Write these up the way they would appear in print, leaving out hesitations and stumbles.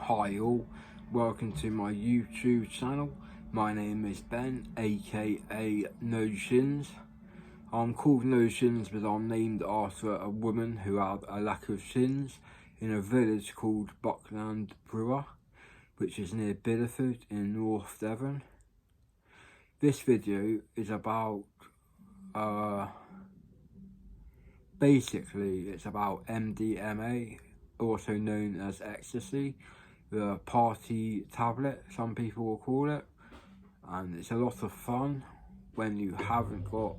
Hi all, welcome to my YouTube channel. My name is Ben, aka No Shins. I'm called No Shins because I'm named after a woman who had a lack of shins in a village called Buckland Brewer, which is near Bideford in North Devon. This video is about, basically it's about MDMA, also known as Ecstasy, the party tablet, some people will call it, and it's a lot of fun when you haven't got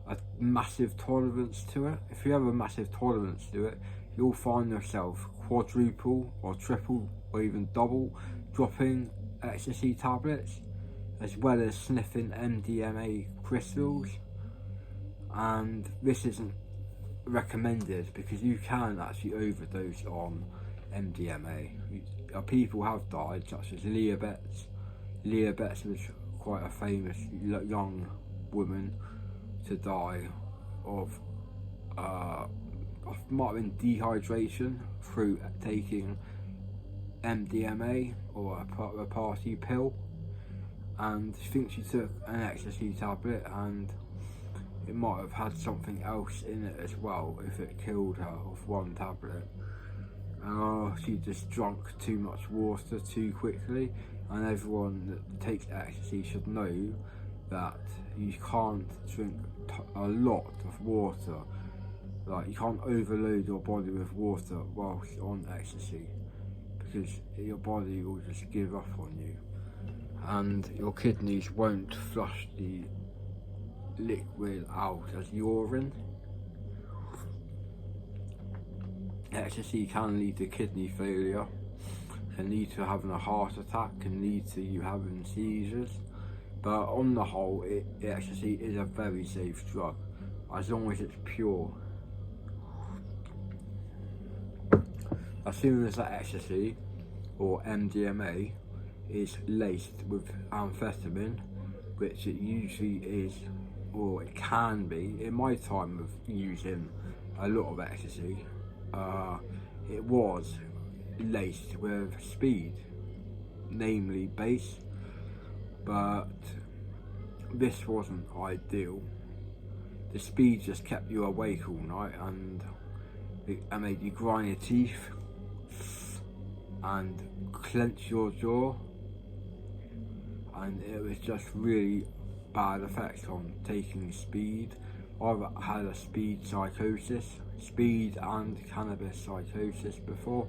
a massive tolerance to it. If you have a massive tolerance to it, you'll find yourself quadruple or triple or even double dropping ecstasy tablets, as well as sniffing MDMA crystals. And this isn't recommended because you can actually overdose on MDMA. People have died, such as Leah Betts. Leah Betts was quite a famous young woman to die of might have been dehydration through taking MDMA or a party pill, and I think she took an ecstasy tablet and it might have had something else in it as well if it killed her off one tablet. She just drank too much water too quickly, and everyone that takes ecstasy should know that you can't drink a lot of water. Like, you can't overload your body with water whilst on ecstasy, because your body will just give up on you and your kidneys won't flush the liquid out as urine. Ecstasy can lead to kidney failure, can lead to having a heart attack, can lead to you having seizures, but on the whole, ecstasy is a very safe drug as long as it's pure. As soon as that ecstasy or MDMA is laced with amphetamine, which it usually is, or it can be. In my time of using a lot of ecstasy, it was laced with speed, namely bass, but this wasn't ideal. The speed just kept you awake all night, and it made you grind your teeth and clench your jaw, and it was just really bad effects on taking speed. I've had a speed and cannabis psychosis before,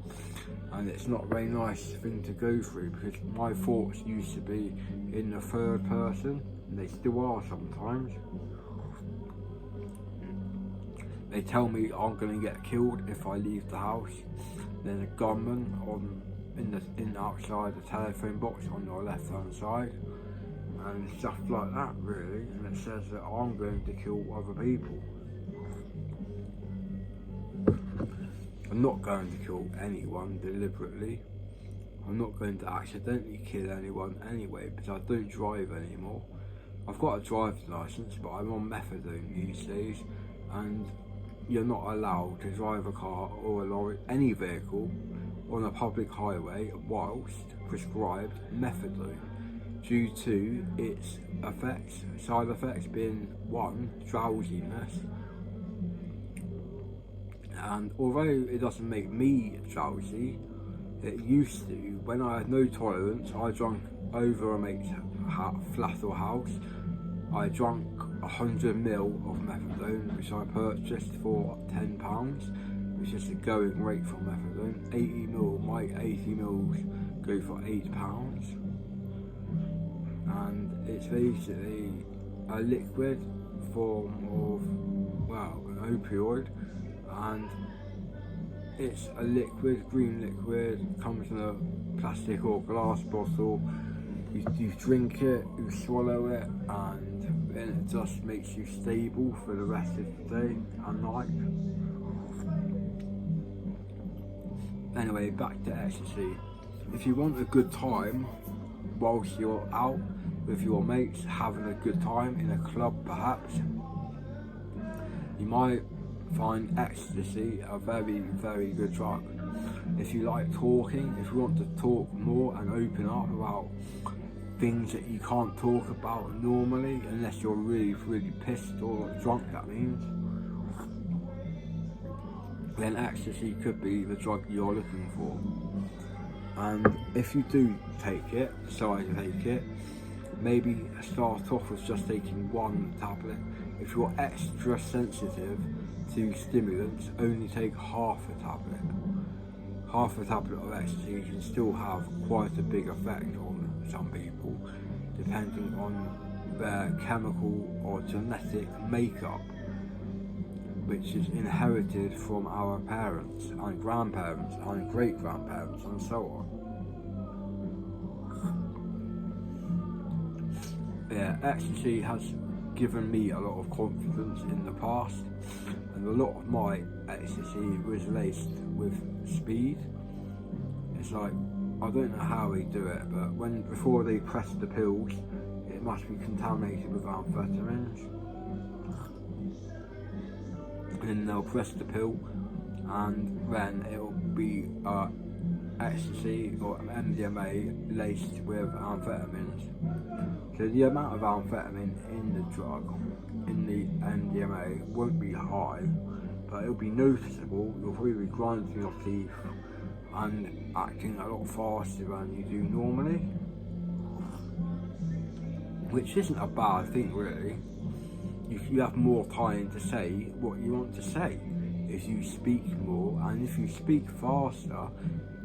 and it's not a very nice thing to go through because my thoughts used to be in the third person, and they still are sometimes. They tell me I'm going to get killed if I leave the house. There's a gunman in outside the telephone box on your left hand side, and stuff like that really, and it says that I'm going to kill other people. I'm not going to kill anyone deliberately. I'm not going to accidentally kill anyone anyway, because I don't drive anymore. I've got a driver's license, but I'm on methadone these days, and you're not allowed to drive a car or a lorry, any vehicle, on a public highway whilst prescribed methadone, due to its side effects being one, drowsiness, and although it doesn't make me drowsy, it used to. When I had no tolerance, I drank over a mate's flat or house. I drank 100ml of methadone, which I purchased for £10, which is the going rate for methadone. 80ml, my 80mls go for £8. And it's basically a liquid form of, well, an opioid, and it's a liquid, green liquid, comes in a plastic or glass bottle. You drink it, you swallow it, and then it just makes you stable for the rest of the day and night. Anyway, back to ecstasy. If you want a good time whilst you're out with your mates, having a good time in a club perhaps, you might find ecstasy a very, very good drug. If you like talking, if you want to talk more and open up about things that you can't talk about normally, unless you're really, really pissed or drunk, that means, then ecstasy could be the drug you're looking for. And if you do take it, decide to take it, maybe start off with just taking one tablet. If you're extra sensitive to stimulants, only take half a tablet. Half a tablet of ecstasy can still have quite a big effect on some people, depending on their chemical or genetic makeup, which is inherited from our parents and grandparents and great-grandparents and so on. Yeah, ecstasy has given me a lot of confidence in the past, and a lot of my ecstasy was laced with speed. It's like, I don't know how they do it, but before they press the pills, it must be contaminated with amphetamines. And then they'll press the pill, and then it'll be ecstasy or MDMA laced with amphetamines. So the amount of amphetamine in the drug, in the MDMA, won't be high, but it'll be noticeable. You'll probably be grinding your teeth and acting a lot faster than you do normally, which isn't a bad thing really. You have more time to say what you want to say if you speak more, and if you speak faster,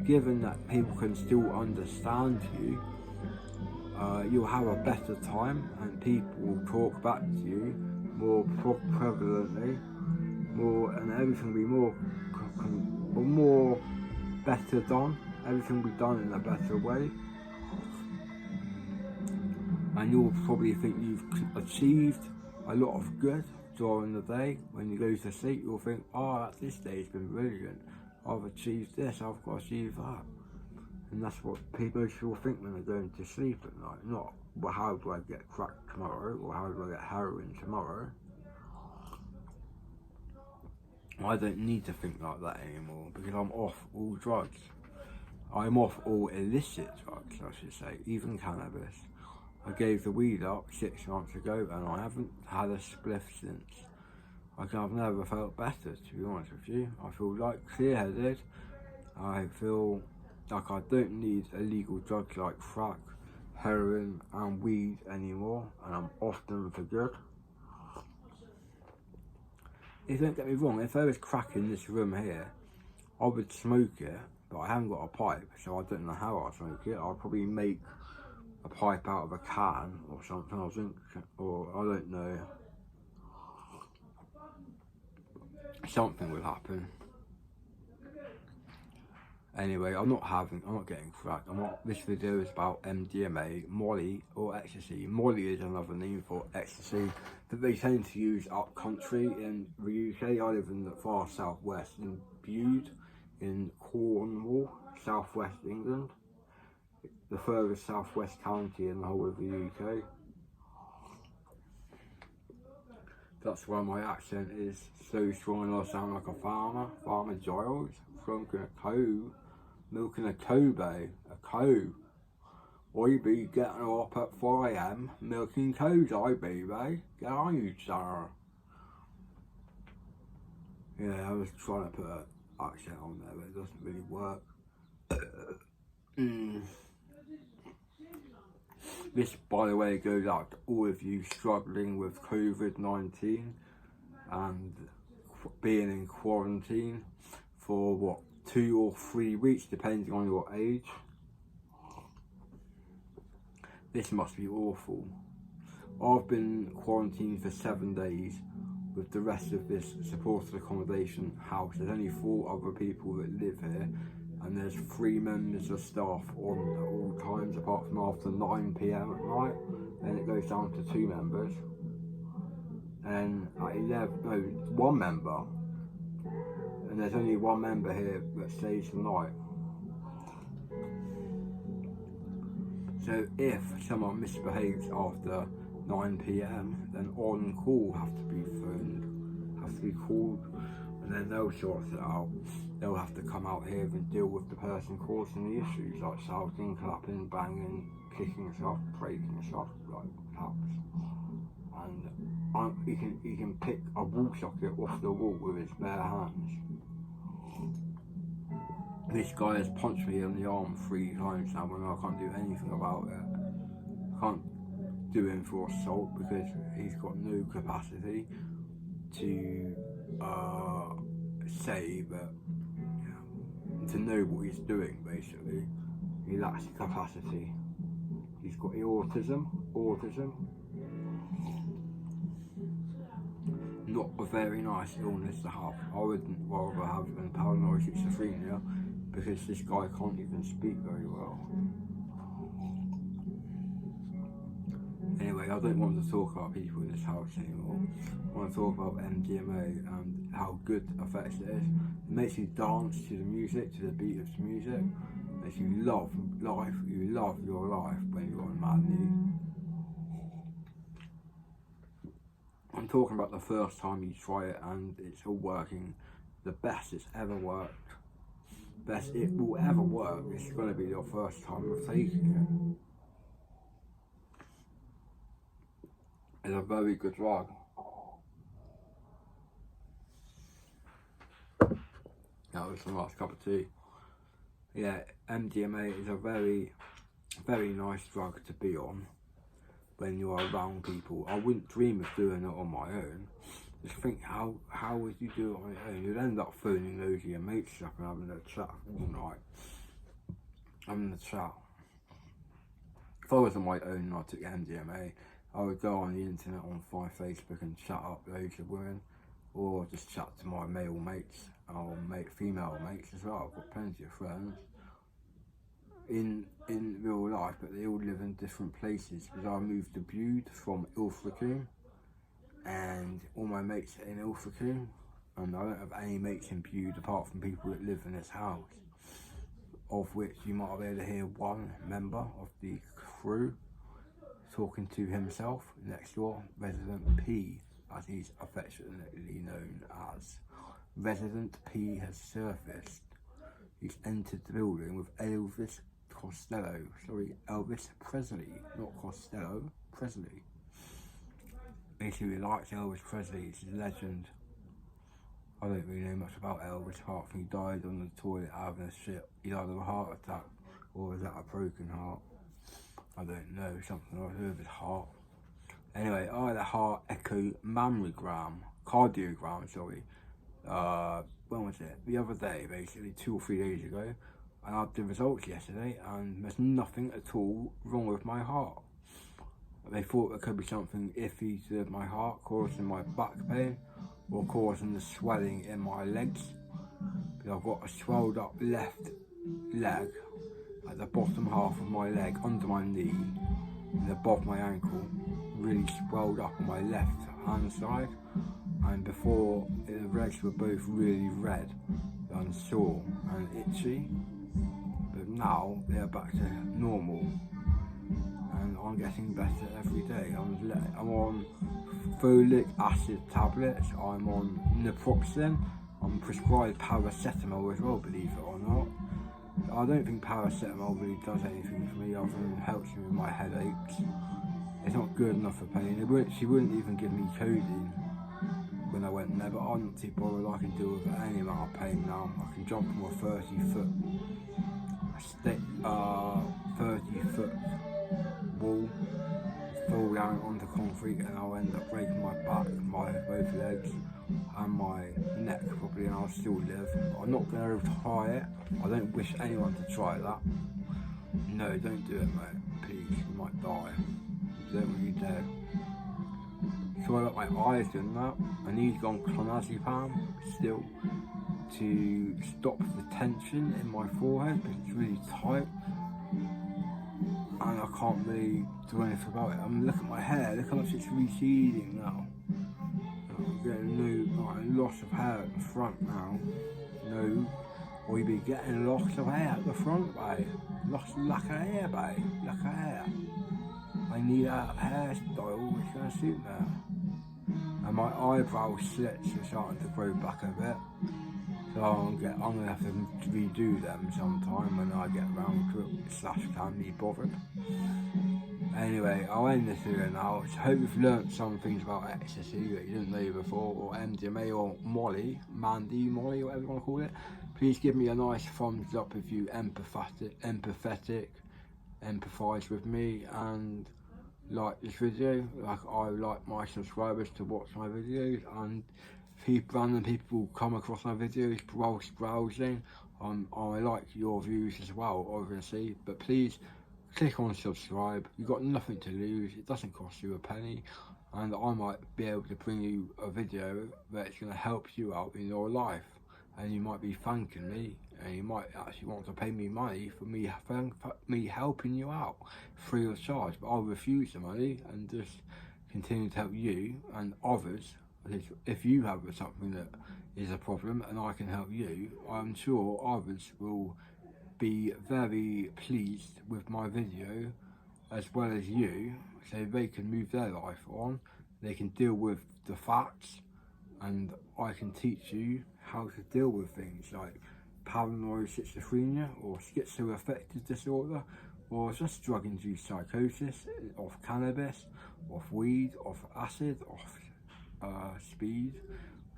given that people can still understand you, you'll have a better time, and people will talk back to you more prevalently, and everything will be more better done. Everything will be done in a better way, and you'll probably think you've achieved a lot of good during the day. When you go to sleep, you'll think, oh, this day's been brilliant. I've achieved this, I've got to achieve that. And that's what most people think when they're going to sleep at night. Not, well, how do I get crack tomorrow, or how do I get heroin tomorrow? I don't need to think like that anymore, because I'm off all drugs. I'm off all illicit drugs, I should say, even cannabis. I gave the weed up 6 months ago, and I haven't had a spliff since. I've never felt better, to be honest with you. I feel like clear-headed. I feel like I don't need illegal drugs like crack, heroin and weed anymore, and I'm off them for good. Don't get me wrong, if there was crack in this room here, I would smoke it, but I haven't got a pipe, so I don't know how I'd smoke it. I'd probably make a pipe out of a can or something, I think, or I don't know. Something would happen. Anyway, I'm not getting crack. This video is about MDMA, Molly, or ecstasy. Molly is another name for ecstasy that they tend to use up country in the UK. I live in the far southwest in Bude, in Cornwall, southwest England. The furthest southwest county in the whole of the UK. That's why my accent is so strong and I sound like a farmer. Farmer Giles, milking a cow, milking a Kobe, a cow. I be getting up at 4 AM, milking cows, I be, babe. Get on you, sir. Yeah, I was trying to put an accent on there, but it doesn't really work. This, by the way, goes out to all of you struggling with COVID-19 and being in quarantine for, what, 2 or 3 weeks, depending on your age. This must be awful. I've been quarantined for 7 days with the rest of this supported accommodation house. There's only 4 other people that live here, and there's 3 members of staff on at all times, apart from after 9 PM at night. Then it goes down to 2 members. And at 1 member. And there's only 1 member here that stays the night. So if someone misbehaves after 9 PM, then on call have to be phoned, have to be called, and then they'll sort it out. They'll have to come out here and deal with the person causing the issues, like shouting, clapping, banging, kicking stuff, breaking stuff, like taps. And he can pick a wall socket off the wall with his bare hands. This guy has punched me in the arm 3 times now and I can't do anything about it. I can't do him for assault because he's got no capacity to say that, to know what he's doing basically. He lacks capacity. He's got autism. Not a very nice illness to have. I wouldn't rather have than paranoid schizophrenia because this guy can't even speak very well. Anyway, I don't want to talk about people in this house anymore. I want to talk about MDMA and how good effects it is. It makes you dance to the music, to the beat of the music. It makes you love life. You love your life when you're on Mandy. I'm talking about the first time you try it and it's all working. The best it's ever worked. Best it will ever work. It's going to be your first time of taking it. It's a very good drug. That was a nice cup of tea. Yeah, MDMA is a very, very nice drug to be on when you are around people. I wouldn't dream of doing it on my own. Just think, how would you do it on your own? You'd end up phoning those of your mates up and having a chat all night. Having a chat. If I was on my own and I took MDMA, I would go on the internet, on Facebook and chat up loads of women, or just chat to my male mates, or female mates as well. I've got plenty of friends in real life, but they all live in different places because I moved to Bude from Ilfracombe, and all my mates are in Ilfracombe, and I don't have any mates in Bude apart from people that live in this house, of which you might be able to hear one member of the crew talking to himself next door, Resident P, as he's affectionately known as. Resident P has surfaced. He's entered the building with Elvis Presley, not Costello, Presley. Basically, likes Elvis Presley, he's a legend. I don't really know much about Elvis apart from he died on the toilet having a shit. He died of a heart attack, or was that a broken heart? I don't know, something I heard of his heart. Anyway, I had a heart echo cardiogram, sorry. When was it? The other day, basically 2 or 3 days ago. And I had the results yesterday, and there's nothing at all wrong with my heart. They thought there could be something iffy to my heart, causing my back pain, or causing the swelling in my legs. But I've got a swelled up left leg at the bottom half of my leg, under my knee, and above my ankle, really swelled up on my left hand side. And before, the legs were both really red and sore and itchy, but now they're back to normal, and I'm getting better every day. I'm on folic acid tablets, I'm on naproxen, I'm prescribed paracetamol as well, believe it or not. I don't think paracetamol really does anything for me other than helps me with my headaches. It's not good enough for pain. She wouldn't even give me codeine when I went there, but I'm not too bothered. I can deal with any amount of pain now. I can jump from a 30-foot wall, fall down onto concrete, and I'll end up breaking my back, my both legs, and my neck probably, and I'll still live. I'm not going to try it. I don't wish anyone to try that. No, don't do it, mate. Please, you might die. Don't really dare. So I got my eyes doing that. I need to go on clonazepam still to stop the tension in my forehead because it's really tight, and I can't really do anything about it. Look at my hair, look how much it's receding now. I'm getting loss of hair at the front now. No, or you be getting loss of hair at the front, babe. Lack of hair, babe. Lack of hair. I need a hairstyle which is going to suit me. and my eyebrow slits are starting to grow back a bit. So I'm gonna have to redo them sometime when I get around to it, / can be bothered. Anyway, I'll end this video now. I hope you've learnt some things about ecstasy that you didn't know before, or MDMA, or Molly, Mandy, Molly, whatever you want to call it. Please give me a nice thumbs up if you empathise with me, and like this video. Like, I like my subscribers to watch my videos, and random people come across my videos browsing. I like your views as well, obviously, but please click on subscribe. You've got nothing to lose, it doesn't cost you a penny, and I might be able to bring you a video that's going to help you out in your life, and you might be thanking me, and you might actually want to pay me money for me helping you out free of charge, but I'll refuse the money and just continue to help you and others. If you have something that is a problem and I can help you, I'm sure others will be very pleased with my video as well as you, so they can move their life on, they can deal with the facts, and I can teach you how to deal with things like paranoid schizophrenia, or schizoaffective disorder, or just drug-induced psychosis, of cannabis, of weed, of acid, of speed,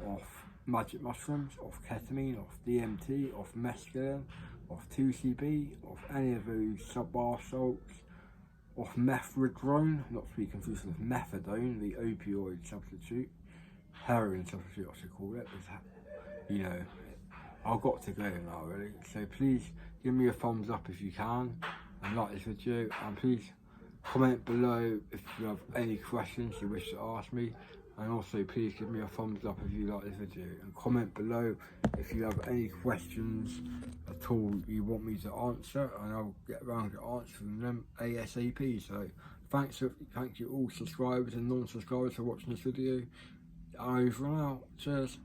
of magic mushrooms, of ketamine, of DMT, of mescaline, of 2CB, of any of those sub-bar salts, of methadone, not to be confused with methadone, the opioid substitute, heroin substitute I should call it, you know, I've got to go now really, so please give me a thumbs up if you can, and like this video, and please comment below if you have any questions you wish to ask me, and also please give me a thumbs up if you like this video, and comment below if you have any questions at all you want me to answer, and I'll get around to answering them ASAP. So thank you all subscribers and non-subscribers for watching this video. Over and out. Cheers.